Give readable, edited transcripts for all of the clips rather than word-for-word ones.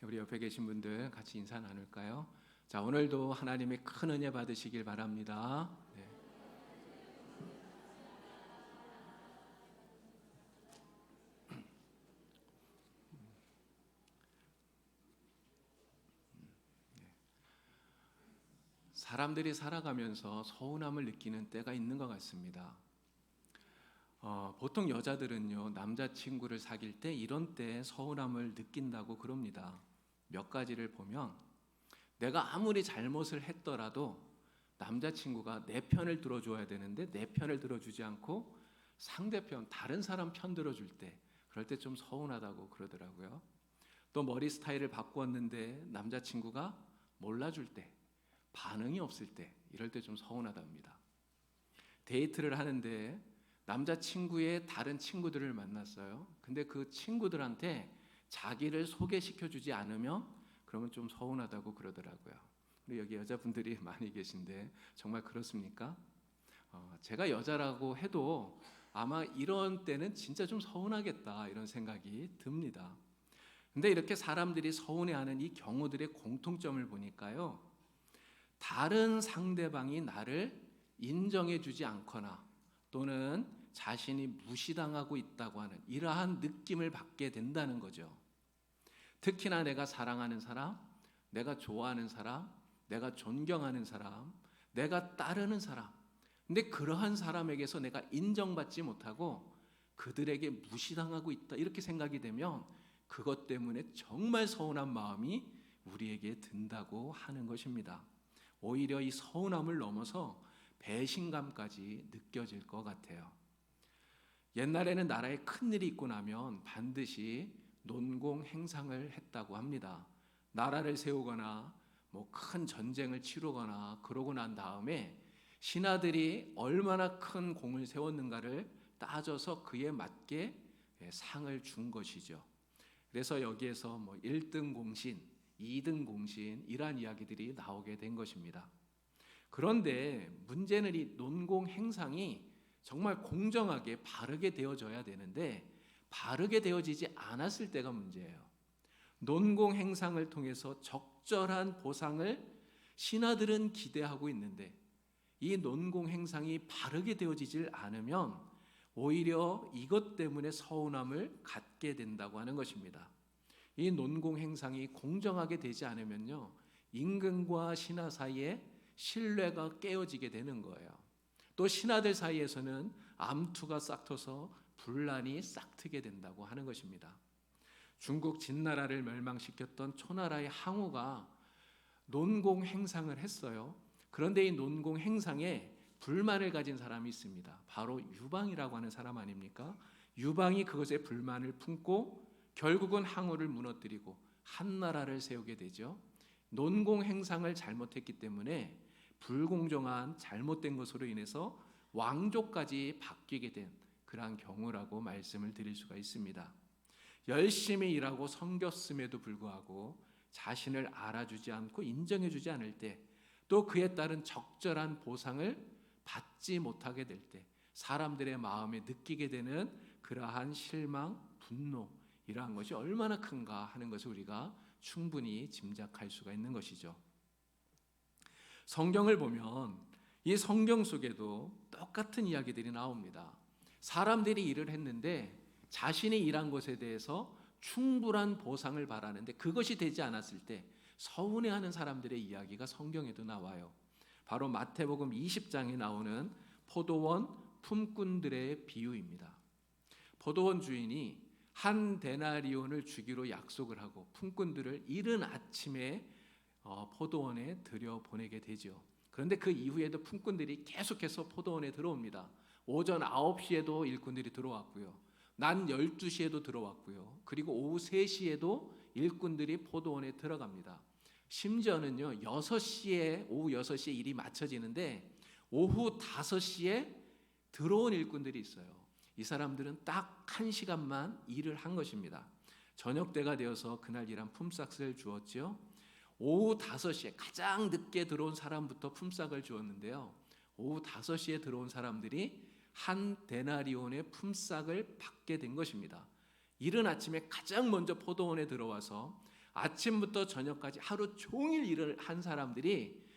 우리 옆에 계신 분들 같이 인사 나눌까요? 자, 오늘도 하나님의 큰 은혜 받으시길 바랍니다. 네. 사람들이 살아가면서 서운함을 느끼는 때가 있는 것 같습니다. 보통 여자들은요, 남자친구를 사귈 때 이런 때 서운함을 느낀다고 그럽니다. 몇 가지를 보면 내가 아무리 잘못을 했더라도 남자친구가 내 편을 들어줘야 되는데 내 편을 들어주지 않고 상대편, 다른 사람 편 들어줄 때, 그럴 때 좀 서운하다고 그러더라고요. 또 머리 스타일을 바꾸었는데 남자친구가 몰라줄 때, 반응이 없을 때, 이럴 때 좀 서운하답니다. 데이트를 하는데 남자친구의 다른 친구들을 만났어요. 근데 그 친구들한테 자기를 소개시켜주지 않으면 그러면 좀 서운하다고 그러더라고요. 우리 여기 여자분들이 많이 계신데 정말 그렇습니까? 제가 여자라고 해도 아마 이런 때는 진짜 좀 서운하겠다 이런 생각이 듭니다. 근데 이렇게 사람들이 서운해하는 이 경우들의 공통점을 보니까요, 다른 상대방이 나를 인정해주지 않거나 또는 자신이 무시당하고 있다고 하는 이러한 느낌을 받게 된다는 거죠. 특히나 내가 사랑하는 사람, 내가 좋아하는 사람, 내가 존경하는 사람, 내가 따르는 사람, 근데 그러한 사람에게서 내가 인정받지 못하고 그들에게 무시당하고 있다 이렇게 생각이 되면 그것 때문에 정말 서운한 마음이 우리에게 든다고 하는 것입니다. 오히려 이 서운함을 넘어서 배신감까지 느껴질 것 같아요. 옛날에는 나라에 큰일이 있고 나면 반드시 논공 행상을 했다고 합니다. 나라를 세우거나 큰 전쟁을 치르거나 그러고 난 다음에 신하들이 얼마나 큰 공을 세웠는가를 따져서 그에 맞게 상을 준 것이죠. 그래서 여기에서 1등 공신, 2등 공신 이란 이야기들이 나오게 된 것입니다. 그런데 문제는 이 논공 행상이 정말 공정하게 바르게 되어져야 되는데 바르게 되어지지 않았을 때가 문제예요. 논공 행상을 통해서 적절한 보상을 신하들은 기대하고 있는데 이 논공 행상이 바르게 되어지질 않으면 오히려 이것 때문에 서운함을 갖게 된다고 하는 것입니다. 이 논공 행상이 공정하게 되지 않으면요, 임금과 신하 사이에 신뢰가 깨어지게 되는 거예요. 또 신하들 사이에서는 암투가 싹터서 분란이 싹트게 된다고 하는 것입니다. 중국 진나라를 멸망시켰던 초나라의 항우가 논공 행상을 했어요. 그런데 이 논공 행상에 불만을 가진 사람이 있습니다. 바로 유방이라고 하는 사람 아닙니까? 유방이 그것에 불만을 품고 결국은 항우를 무너뜨리고 한 나라를 세우게 되죠. 논공 행상을 잘못했기 때문에 불공정한 잘못된 것으로 인해서 왕조까지 바뀌게 된 그러한 경우라고 말씀을 드릴 수가 있습니다. 열심히 일하고 섬겼음에도 불구하고 자신을 알아주지 않고 인정해주지 않을 때, 또 그에 따른 적절한 보상을 받지 못하게 될 때 사람들의 마음에 느끼게 되는 그러한 실망, 분노, 이러한 것이 얼마나 큰가 하는 것을 우리가 충분히 짐작할 수가 있는 것이죠. 성경을 보면 이 성경 속에도 똑같은 이야기들이 나옵니다. 사람들이 일을 했는데 자신이 일한 것에 대해서 충분한 보상을 바라는데 그것이 되지 않았을 때 서운해하는 사람들의 이야기가 성경에도 나와요. 바로 마태복음 20장에 나오는 포도원 품꾼들의 비유입니다. 포도원 주인이 한 데나리온을 주기로 약속을 하고 품꾼들을 이른 아침에 포도원에 들여보내게 되죠. 그런데 그 이후에도 품꾼들이 계속해서 포도원에 들어옵니다. 오전 9시에도 일꾼들이 들어왔고요, 낮 12시에도 들어왔고요, 그리고 오후 3시에도 일꾼들이 포도원에 들어갑니다. 심지어는요, 오후 6시에 일이 마쳐지는데 오후 5시에 들어온 일꾼들이 있어요. 이 사람들은 딱 1시간만 일을 한 것입니다. 저녁 때가 되어서 그날 일한 품삯을 주었죠. 오후 5시에 가장 늦게 들어온 사람부터 품삯을 주었는데요, 오후 5시에 들어온 사람들이 한 데나리온의 품삯을 받게 된 것입니다. 이른 아침에 가장 먼저 포도원에 들어와서 아침부터 저녁까지 하루 종일 일을 한 사람들이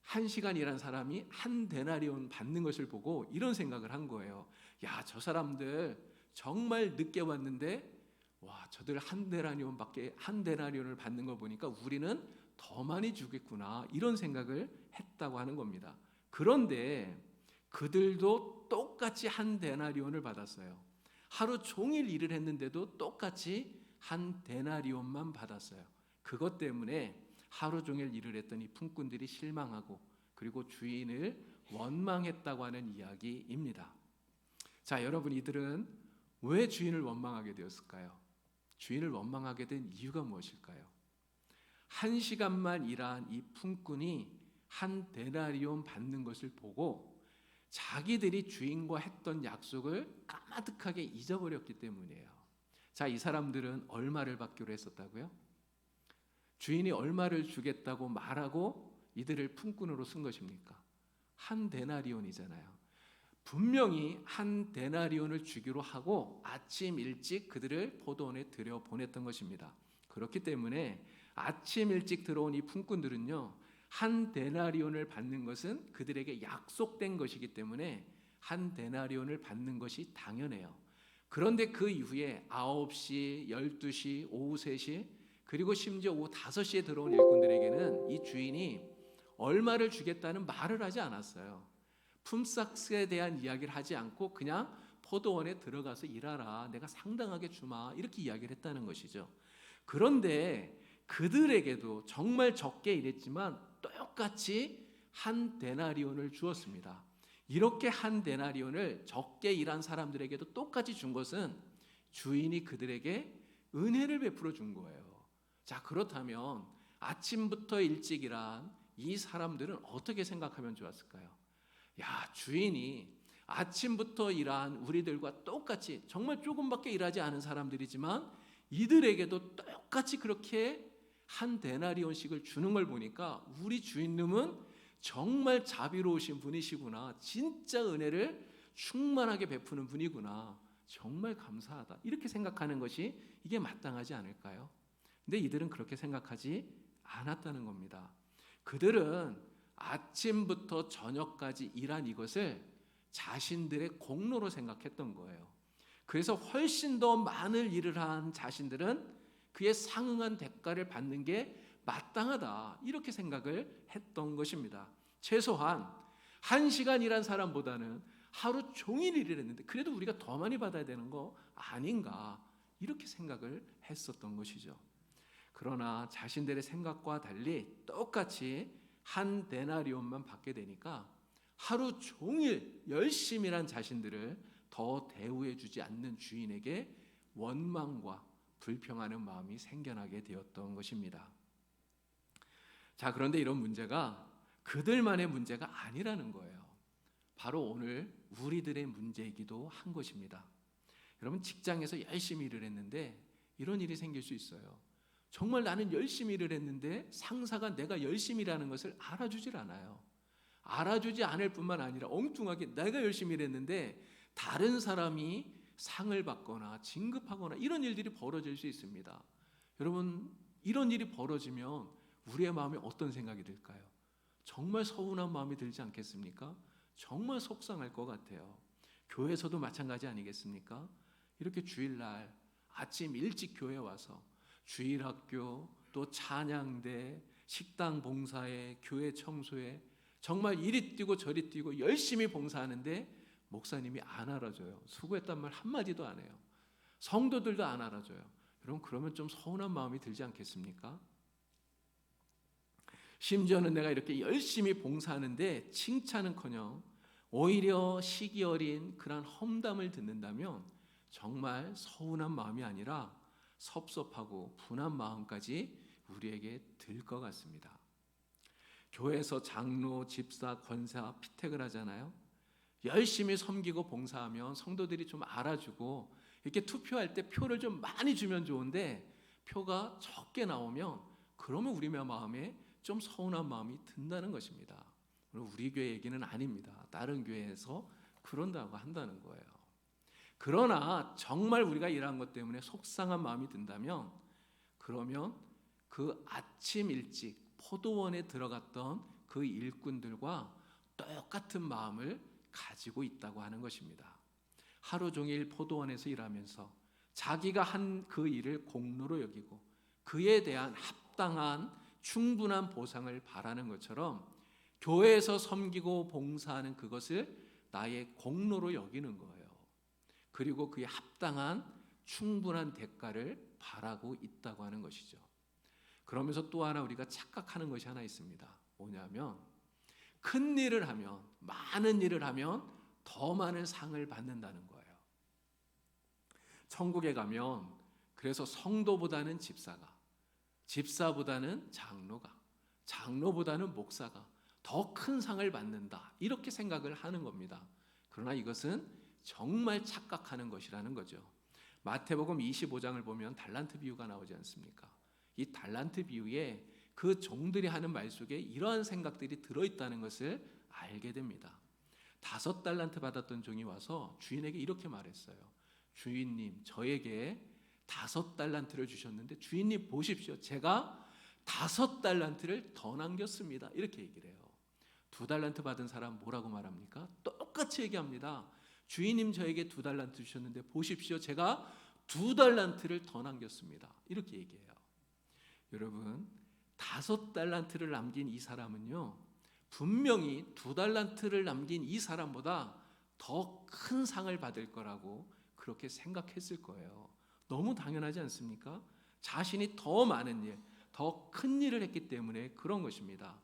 1시간 일한 사람이 한 데나리온 받는 것을 보고 이런 생각을 한 거예요. 야, 저 사람들 정말 늦게 왔는데 와, 저들 한 데나리온을 받는 거 보니까 우리는 더 많이 주겠구나, 이런 생각을 했다고 하는 겁니다. 그런데 그들도 똑같이 한 데나리온을 받았어요. 하루 종일 일을 했는데도 똑같이 한 데나리온만 받았어요. 그것 때문에 하루 종일 일을 했던 이 품꾼들이 실망하고 그리고 주인을 원망했다고 하는 이야기입니다. 자, 여러분, 이들은 왜 주인을 원망하게 되었을까요? 주인을 원망하게 된 이유가 무엇일까요? 1시간만 일한 이 품꾼이 한 데나리온 받는 것을 보고 자기들이 주인과 했던 약속을 까마득하게 잊어버렸기 때문이에요. 자, 이 사람들은 얼마를 받기로 했었다고요? 주인이 얼마를 주겠다고 말하고 이들을 품꾼으로 쓴 것입니까? 한 데나리온이잖아요. 분명히 한 데나리온을 주기로 하고 아침 일찍 그들을 포도원에 들여 보냈던 것입니다. 그렇기 때문에 아침 일찍 들어온 이 품꾼들은요, 한 데나리온을 받는 것은 그들에게 약속된 것이기 때문에 한 데나리온을 받는 것이 당연해요. 그런데 그 이후에 9시, 12시, 오후 3시, 그리고 심지어 오후 5시에 들어온 일꾼들에게는 이 주인이 얼마를 주겠다는 말을 하지 않았어요. 품삯에 대한 이야기를 하지 않고 그냥 포도원에 들어가서 일하라, 내가 상당하게 주마, 이렇게 이야기를 했다는 것이죠. 그런데 그들에게도 정말 적게 일했지만 똑같이 한 데나리온을 주었습니다. 이렇게 한 데나리온을 적게 일한 사람들에게도 똑같이 준 것은 주인이 그들에게 은혜를 베풀어 준 거예요. 자, 그렇다면 아침부터 일찍 일한 이 사람들은 어떻게 생각하면 좋았을까요? 야, 주인이 아침부터 일한 우리들과 똑같이 정말 조금밖에 일하지 않은 사람들이지만 이들에게도 똑같이 그렇게 한 데나리온씩을 주는 걸 보니까 우리 주인님은 정말 자비로우신 분이시구나, 진짜 은혜를 충만하게 베푸는 분이구나, 정말 감사하다, 이렇게 생각하는 것이 이게 마땅하지 않을까요? 근데 이들은 그렇게 생각하지 않았다는 겁니다. 그들은 아침부터 저녁까지 일한 이것을 자신들의 공로로 생각했던 거예요. 그래서 훨씬 더 많은 일을 한 자신들은 그에 상응한 대가를 받는 게 마땅하다, 이렇게 생각을 했던 것입니다. 최소한 1시간 일한 사람보다는 하루 종일 일을 했는데 그래도 우리가 더 많이 받아야 되는 거 아닌가, 이렇게 생각을 했었던 것이죠. 그러나 자신들의 생각과 달리 똑같이 한 데나리온만 받게 되니까 하루 종일 열심히 일한 자신들을 더 대우해 주지 않는 주인에게 원망과 불평하는 마음이 생겨나게 되었던 것입니다. 자, 그런데 이런 문제가 그들만의 문제가 아니라는 거예요. 바로 오늘 우리들의 문제이기도 한 것입니다. 여러분, 직장에서 열심히 일을 했는데 이런 일이 생길 수 있어요. 정말 나는 열심히 일을 했는데 상사가 내가 열심히 일하는 것을 알아주질 않아요. 알아주지 않을 뿐만 아니라 엉뚱하게 내가 열심히 일했는데 다른 사람이 상을 받거나 진급하거나 이런 일들이 벌어질 수 있습니다. 여러분, 이런 일이 벌어지면 우리의 마음에 어떤 생각이 들까요? 정말 서운한 마음이 들지 않겠습니까? 정말 속상할 것 같아요. 교회에서도 마찬가지 아니겠습니까? 이렇게 주일날 아침 일찍 교회 와서 주일학교, 또 찬양대, 식당 봉사에, 교회 청소에 정말 이리 뛰고 저리 뛰고 열심히 봉사하는데 목사님이 안 알아줘요. 수고했단 말 한마디도 안 해요. 성도들도 안 알아줘요. 여러분, 그러면 좀 서운한 마음이 들지 않겠습니까? 심지어는 내가 이렇게 열심히 봉사하는데 칭찬은커녕 오히려 시기 어린 그런 험담을 듣는다면 정말 서운한 마음이 아니라 섭섭하고 분한 마음까지 우리에게 들 것 같습니다. 교회에서 장로, 집사, 권사 피택을 하잖아요. 열심히 섬기고 봉사하면 성도들이 좀 알아주고 이렇게 투표할 때 표를 좀 많이 주면 좋은데 표가 적게 나오면 그러면 우리 마음에 좀 서운한 마음이 든다는 것입니다. 우리 교회 얘기는 아닙니다. 다른 교회에서 그런다고 한다는 거예요. 그러나 정말 우리가 일한 것 때문에 속상한 마음이 든다면 그러면 그 아침 일찍 포도원에 들어갔던 그 일꾼들과 똑같은 마음을 가지고 있다고 하는 것입니다. 하루 종일 포도원에서 일하면서 자기가 한 그 일을 공로로 여기고 그에 대한 합당한 충분한 보상을 바라는 것처럼 교회에서 섬기고 봉사하는 그것을 나의 공로로 여기는 거예요. 그리고 그에 합당한 충분한 대가를 바라고 있다고 하는 것이죠. 그러면서 또 하나 우리가 착각하는 것이 하나 있습니다. 뭐냐면 큰 일을 하면, 많은 일을 하면 더 많은 상을 받는다는 거예요. 천국에 가면 그래서 성도보다는 집사가, 집사보다는 장로가, 장로보다는 목사가 더 큰 상을 받는다, 이렇게 생각을 하는 겁니다. 그러나 이것은 정말 착각하는 것이라는 거죠. 마태복음 25장을 보면 달란트 비유가 나오지 않습니까? 이 달란트 비유에 그 종들이 하는 말 속에 이러한 생각들이 들어있다는 것을 알게 됩니다. 5달란트 받았던 종이 와서 주인에게 이렇게 말했어요. 주인님, 저에게 5달란트를 주셨는데 주인님 보십시오, 제가 5달란트를 더 남겼습니다. 이렇게 얘기를 해요. 2달란트 받은 사람 뭐라고 말합니까? 똑같이 얘기합니다. 주인님, 저에게 2달란트 주셨는데 보십시오, 제가 2달란트를 더 남겼습니다. 이렇게 얘기해요. 여러분, 5달란트를 남긴 이 사람은요, 분명히 2달란트를 남긴 이 사람보다 더 큰 상을 받을 거라고 그렇게 생각했을 거예요. 너무 당연하지 않습니까? 자신이 더 많은 일, 더 큰 일을 했기 때문에 그런 것입니다.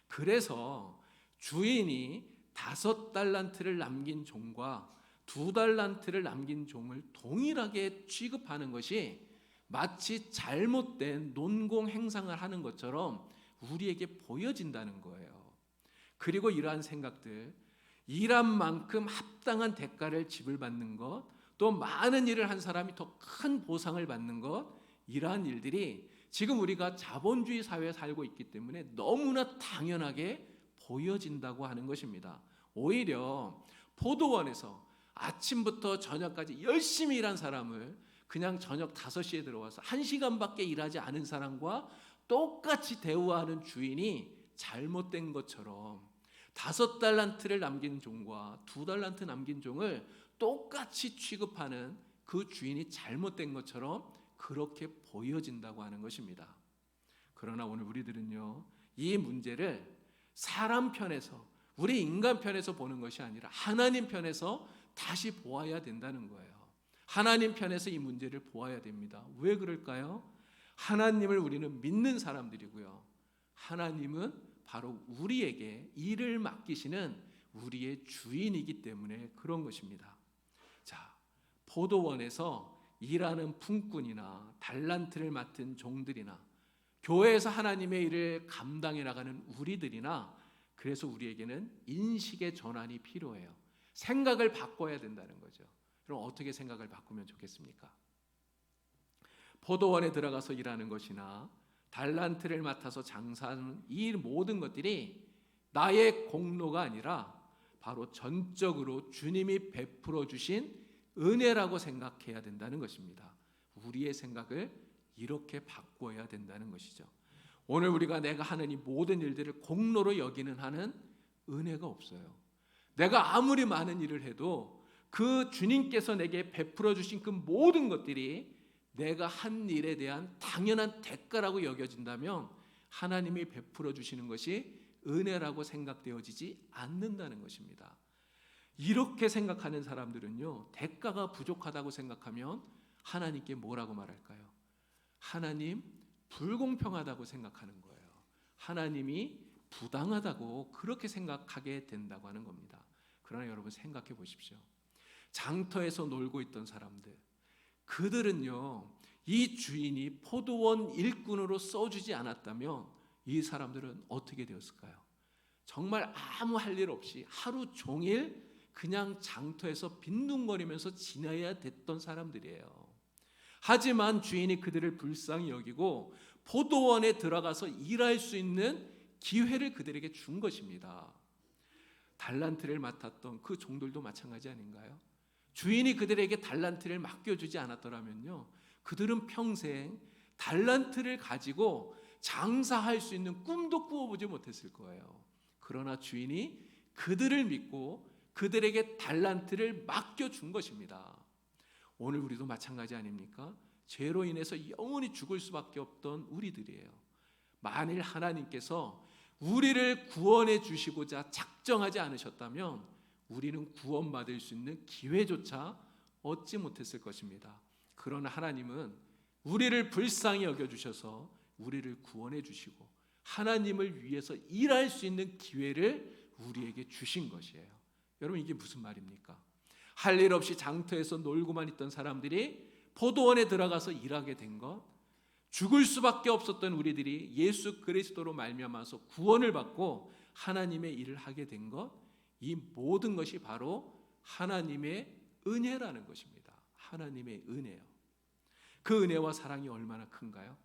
그래서 주인이 5달란트를 남긴 종과 2달란트를 남긴 종을 동일하게 취급하는 것이 마치 잘못된 논공 행상을 하는 것처럼 우리에게 보여진다는 거예요. 그리고 이러한 생각들, 일한 만큼 합당한 대가를 지불받는 것, 또 많은 일을 한 사람이 더 큰 보상을 받는 것, 이러한 일들이 지금 우리가 자본주의 사회에 살고 있기 때문에 너무나 당연하게 보여진다고 하는 것입니다. 오히려 포도원에서 아침부터 저녁까지 열심히 일한 사람을 그냥 저녁 5시에 들어와서 1시간밖에 일하지 않은 사람과 똑같이 대우하는 주인이 잘못된 것처럼 5달란트를 남긴 종과 2달란트 남긴 종을 똑같이 취급하는 그 주인이 잘못된 것처럼 그렇게 보여진다고 하는 것입니다. 그러나 오늘 우리들은요, 이 문제를 사람 편에서, 우리 인간 편에서 보는 것이 아니라 하나님 편에서 다시 보아야 된다는 거예요. 하나님 편에서 이 문제를 보아야 됩니다. 왜 그럴까요? 하나님을 우리는 믿는 사람들이고요, 하나님은 바로 우리에게 일을 맡기시는 우리의 주인이기 때문에 그런 것입니다. 자, 포도원에서 일하는 품꾼이나 달란트를 맡은 종들이나 교회에서 하나님의 일을 감당해 나가는 우리들이나, 그래서 우리에게는 인식의 전환이 필요해요. 생각을 바꿔야 된다는 거죠. 그럼 어떻게 생각을 바꾸면 좋겠습니까? 포도원에 들어가서 일하는 것이나 달란트를 맡아서 장사하는 이 모든 것들이 나의 공로가 아니라 바로 전적으로 주님이 베풀어 주신 은혜라고 생각해야 된다는 것입니다. 우리의 생각을 이렇게 바꿔야 된다는 것이죠. 오늘 우리가 내가 하는 이 모든 일들을 공로로 여기는 하는 은혜가 없어요. 내가 아무리 많은 일을 해도 그 주님께서 내게 베풀어 주신 그 모든 것들이 내가 한 일에 대한 당연한 대가라고 여겨진다면 하나님이 베풀어 주시는 것이 은혜라고 생각되어지지 않는다는 것입니다. 이렇게 생각하는 사람들은요, 대가가 부족하다고 생각하면 하나님께 뭐라고 말할까요? 하나님 불공평하다고 생각하는 거예요. 하나님이 부당하다고 그렇게 생각하게 된다고 하는 겁니다. 그러나 여러분 생각해 보십시오. 장터에서 놀고 있던 사람들, 그들은요, 이 주인이 포도원 일꾼으로 써주지 않았다면 이 사람들은 어떻게 되었을까요? 정말 아무 할 일 없이 하루 종일 그냥 장터에서 빈둥거리면서 지내야 됐던 사람들이에요. 하지만 주인이 그들을 불쌍히 여기고 포도원에 들어가서 일할 수 있는 기회를 그들에게 준 것입니다. 달란트를 맡았던 그 종들도 마찬가지 아닌가요? 주인이 그들에게 달란트를 맡겨주지 않았더라면요, 그들은 평생 달란트를 가지고 장사할 수 있는 꿈도 꾸어보지 못했을 거예요. 그러나 주인이 그들을 믿고 그들에게 달란트를 맡겨준 것입니다. 오늘 우리도 마찬가지 아닙니까? 죄로 인해서 영원히 죽을 수밖에 없던 우리들이에요. 만일 하나님께서 우리를 구원해 주시고자 작정하지 않으셨다면 우리는 구원받을 수 있는 기회조차 얻지 못했을 것입니다. 그러나 하나님은 우리를 불쌍히 여겨주셔서 우리를 구원해 주시고 하나님을 위해서 일할 수 있는 기회를 우리에게 주신 것이에요. 여러분, 이게 무슨 말입니까? 할 일 없이 장터에서 놀고만 있던 사람들이 포도원에 들어가서 일하게 된 것, 죽을 수밖에 없었던 우리들이 예수 그리스도로 말미암아서 구원을 받고 하나님의 일을 하게 된 것, 이 모든 것이 바로 하나님의 은혜라는 것입니다. 하나님의 은혜요. 그 은혜와 사랑이 얼마나 큰가요?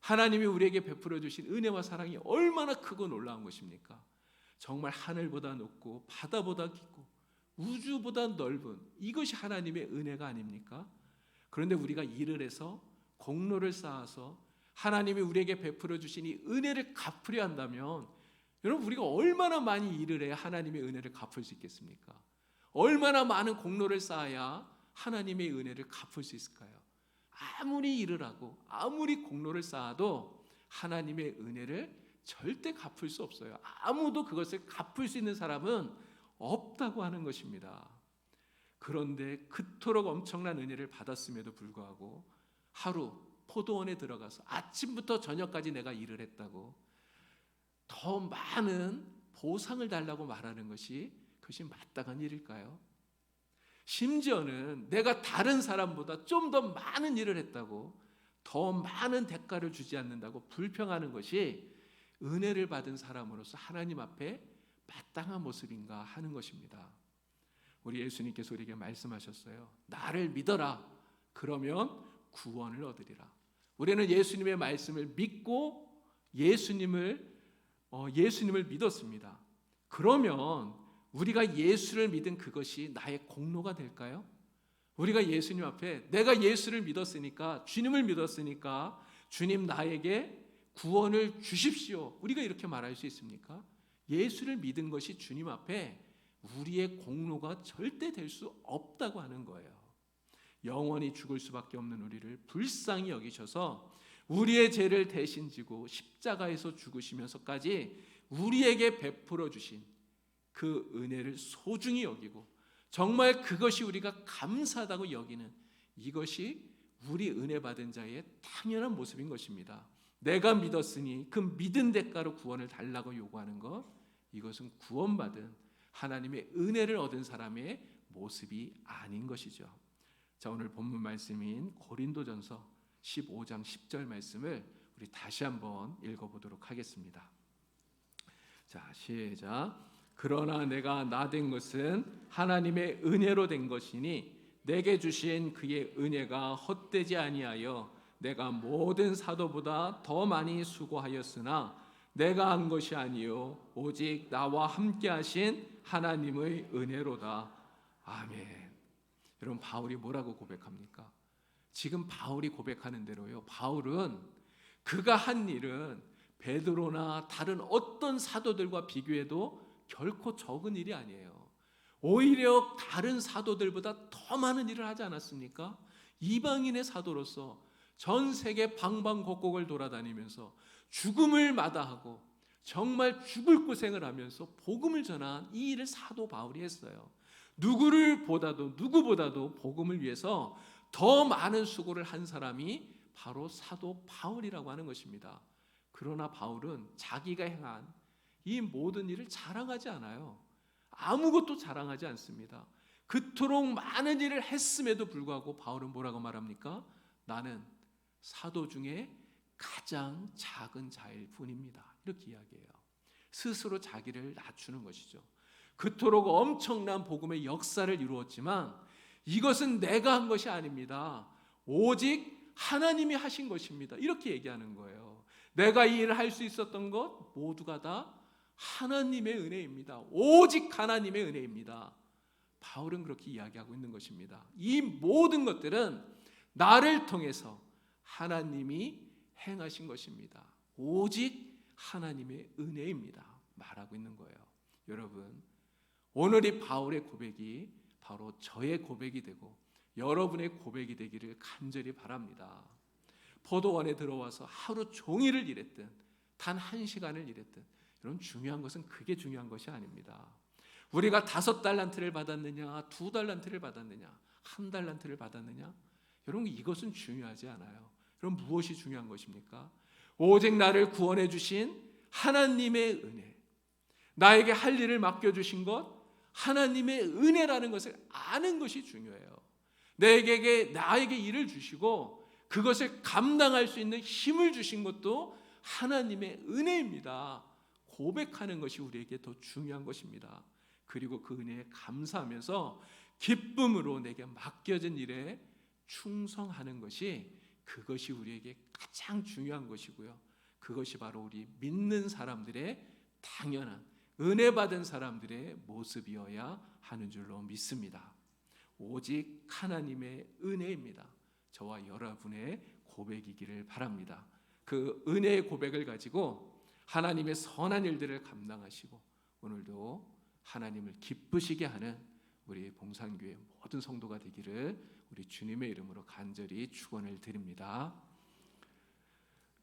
하나님이 우리에게 베풀어 주신 은혜와 사랑이 얼마나 크고 놀라운 것입니까? 정말 하늘보다 높고 바다보다 깊고 우주보다 넓은 이것이 하나님의 은혜가 아닙니까? 그런데 우리가 일을 해서 공로를 쌓아서 하나님이 우리에게 베풀어 주신 이 은혜를 갚으려 한다면 여러분, 우리가 얼마나 많이 일을 해야 하나님의 은혜를 갚을 수 있겠습니까? 얼마나 많은 공로를 쌓아야 하나님의 은혜를 갚을 수 있을까요? 아무리 일을 하고 아무리 공로를 쌓아도 하나님의 은혜를 절대 갚을 수 없어요. 아무도 그것을 갚을 수 있는 사람은 없다고 하는 것입니다. 그런데 그토록 엄청난 은혜를 받았음에도 불구하고 하루 포도원에 들어가서 아침부터 저녁까지 내가 일을 했다고 더 많은 보상을 달라고 말하는 것이 그것이 마땅한 일일까요? 심지어는 내가 다른 사람보다 좀 더 많은 일을 했다고 더 많은 대가를 주지 않는다고 불평하는 것이 은혜를 받은 사람으로서 하나님 앞에 마땅한 모습인가 하는 것입니다. 우리 예수님께서 우리에게 말씀하셨어요. 나를 믿어라. 그러면 구원을 얻으리라. 우리는 예수님의 말씀을 믿고 예수님을 믿었습니다. 그러면 우리가 예수를 믿은 그것이 나의 공로가 될까요? 우리가 예수님 앞에 내가 예수를 믿었으니까, 주님을 믿었으니까 주님 나에게 구원을 주십시오, 우리가 이렇게 말할 수 있습니까? 예수를 믿은 것이 주님 앞에 우리의 공로가 절대 될 수 없다고 하는 거예요. 영원히 죽을 수밖에 없는 우리를 불쌍히 여기셔서 우리의 죄를 대신 지고 십자가에서 죽으시면서까지 우리에게 베풀어 주신 그 은혜를 소중히 여기고 정말 그것이 우리가 감사하다고 여기는 이것이 우리 은혜 받은 자의 당연한 모습인 것입니다. 내가 믿었으니 그 믿은 대가로 구원을 달라고 요구하는 것, 이것은 구원받은 하나님의 은혜를 얻은 사람의 모습이 아닌 것이죠. 자, 오늘 본문 말씀인 고린도전서 15장 10절 말씀을 우리 다시 한번 읽어보도록 하겠습니다. 자, 시작. 그러나 내가 나 된 것은 하나님의 은혜로 된 것이니 내게 주신 그의 은혜가 헛되지 아니하여 내가 모든 사도보다 더 많이 수고하였으나 내가 한 것이 아니요 오직 나와 함께 하신 하나님의 은혜로다. 아멘. 여러분, 바울이 뭐라고 고백합니까? 지금 바울이 고백하는 대로요, 바울은 그가 한 일은 베드로나 다른 어떤 사도들과 비교해도 결코 적은 일이 아니에요. 오히려 다른 사도들보다 더 많은 일을 하지 않았습니까? 이방인의 사도로서 전 세계 방방곡곡을 돌아다니면서 죽음을 마다하고 정말 죽을 고생을 하면서 복음을 전한 이 일을 사도 바울이 했어요. 누구보다도 복음을 위해서 더 많은 수고를 한 사람이 바로 사도 바울이라고 하는 것입니다. 그러나 바울은 자기가 행한 이 모든 일을 자랑하지 않아요. 아무것도 자랑하지 않습니다. 그토록 많은 일을 했음에도 불구하고 바울은 뭐라고 말합니까? 나는 사도 중에 가장 작은 자일 뿐입니다. 이렇게 이야기해요. 스스로 자기를 낮추는 것이죠. 그토록 엄청난 복음의 역사를 이루었지만 이것은 내가 한 것이 아닙니다. 오직 하나님이 하신 것입니다. 이렇게 얘기하는 거예요. 내가 이 일을 할 수 있었던 것 모두가 다 하나님의 은혜입니다. 오직 하나님의 은혜입니다. 바울은 그렇게 이야기하고 있는 것입니다. 이 모든 것들은 나를 통해서 하나님이 행하신 것입니다. 오직 하나님의 은혜입니다. 말하고 있는 거예요. 여러분, 오늘 이 바울의 고백이 바로 저의 고백이 되고 여러분의 고백이 되기를 간절히 바랍니다. 포도원에 들어와서 하루 종일을 일했든 단 1시간을 일했든, 여러분, 중요한 것은 그게 중요한 것이 아닙니다. 우리가 5달란트를 받았느냐, 2달란트를 받았느냐, 1달란트를 받았느냐, 여러분, 이것은 중요하지 않아요. 그럼 무엇이 중요한 것입니까? 오직 나를 구원해 주신 하나님의 은혜, 나에게 할 일을 맡겨주신 것, 하나님의 은혜라는 것을 아는 것이 중요해요. 나에게 일을 주시고 그것을 감당할 수 있는 힘을 주신 것도 하나님의 은혜입니다. 고백하는 것이 우리에게 더 중요한 것입니다. 그리고 그 은혜에 감사하면서 기쁨으로 내게 맡겨진 일에 충성하는 것이, 그것이 우리에게 가장 중요한 것이고요. 그것이 바로 우리 믿는 사람들의 당연한, 은혜 받은 사람들의 모습이어야 하는 줄로 믿습니다. 오직 하나님의 은혜입니다. 저와 여러분의 고백이기를 바랍니다. 그 은혜의 고백을 가지고 하나님의 선한 일들을 감당하시고 오늘도 하나님을 기쁘시게 하는 우리 봉산교회 모든 성도가 되기를 우리 주님의 이름으로 간절히 축원을 드립니다.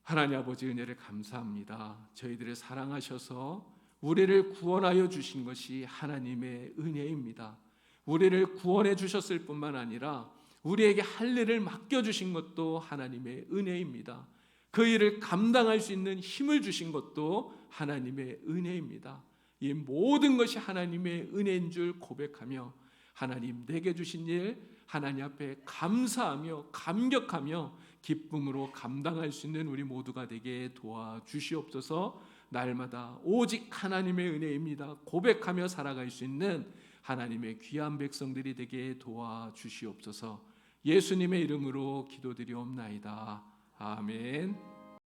하나님 아버지, 은혜를 감사합니다. 저희들을 사랑하셔서 우리를 구원하여 주신 것이 하나님의 은혜입니다. 우리를 구원해 주셨을 뿐만 아니라 우리에게 할 일을 맡겨주신 것도 하나님의 은혜입니다. 그 일을 감당할 수 있는 힘을 주신 것도 하나님의 은혜입니다. 이 모든 것이 하나님의 은혜인 줄 고백하며 하나님 내게 주신 일 하나님 앞에 감사하며 감격하며 기쁨으로 감당할 수 있는 우리 모두가 되게 도와주시옵소서. 날마다 오직 하나님의 은혜입니다 고백하며 살아갈 수 있는 하나님의 귀한 백성들이 되게 도와주시옵소서. 예수님의 이름으로 기도드리옵나이다. 아멘.